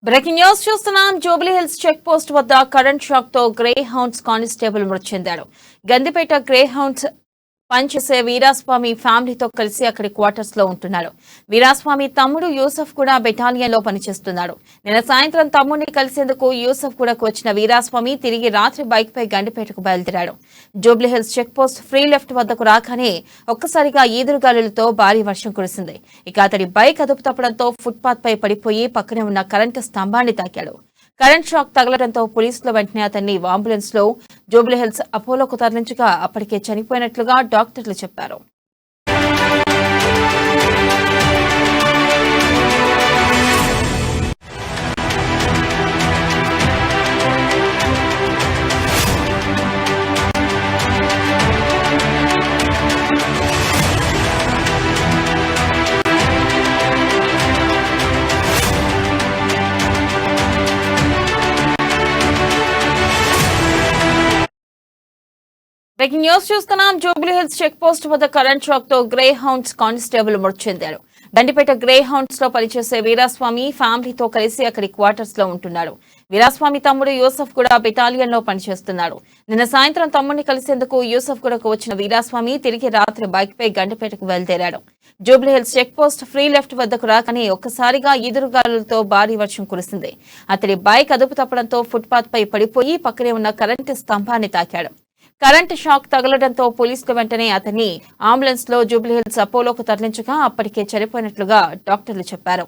Breaking news చూస్తున్నాం. Jubilee Hills check post వద్ద current shock తో గ్రే హౌండ్స్ కానిస్టేబుల్ మృతి చెందాడు. గందిపేట గ్రే హౌండ్స్ పనిచేసే వీరాస్వామి ఫ్యామిలీతో కలిసి అక్కడి క్వార్టర్స్ లో ఉంటున్నాడు. వీరాస్వామి తమ్ముడు యూసఫ్ కూడా బెటాలియన్ లో పనిచేస్తున్నాడు. నిన్న సాయంత్రం తమ్ముడిని కలిసేందుకు యూసఫ్ కూడా వచ్చిన వీరాస్వామి తిరిగి రాత్రి బైక్ పై గండిపేటకు బయలుదేరాడు. Jubilee Hills check post free left వద్దకు రాగానే ఒక్కసారిగా ఈదురుగాలులతో భారీ వర్షం కురిసింది. ఇక అతడి బైక్ అదుపు తప్పడంతో ఫుట్పాత్ పై పడిపోయి పక్కనే ఉన్న కరెంటు స్తంభాన్ని తాకాడు. కరెంట్ షాక్ తగలడంతో పోలీసులు వెంటనే అతన్ని అంబులెన్స్ లో జూబ్లీ హిల్స్ అపోలోకు తరలించగా అప్పటికే చనిపోయినట్లుగా డాక్టర్లు చెప్పారు. బ్రేకింగ్ న్యూస్ చూస్తున్నాం. జూబ్లీ హిల్స్ చెక్ పోస్ట్ వద్ద కరెంట్ షాక్ తో గ్రే హౌండ్స్ కానిస్టేబుల్ మృతి చెందాడు. గండిపేట గ్రే హౌండ్స్ లో పనిచేసే వీరాస్వామి ఫ్యామిలీతో కలిసి అక్కడి క్వార్టర్స్ లో ఉంటున్నాడు. వీరాస్వామి తమ్ముడు యూసఫ్ కూడా బెటాలియన్ లో పనిచేస్తున్నాడు. నిన్న సాయంత్రం తమ్ముడిని కలిసేందుకు యూసఫ్ కూడా వచ్చిన వీరాస్వామి తిరిగి రాత్రి బైక్ పై గండిపేటకు బయలుదేరాడు. Jubilee Hills check post free left వద్దకు రాకనే ఒక్కసారిగా ఈదురుగాలులతో భారీ వర్షం కురిసింది. అతడి బైక్ అదుపు తప్పడంతో ఫుట్పాత్ పై పడిపోయి పక్కనే ఉన్న కరెంటు స్తంభాన్ని తాకాడు. కరెంటు షాక్ తగలడంతో పోలీసులు వెంటనే అతన్ని అంబులెన్స్ లో జూబ్లీ హిల్స్ అపోలోకు తరలించగా అప్పటికే చనిపోయినట్లుగా డాక్టర్లు చెప్పారు.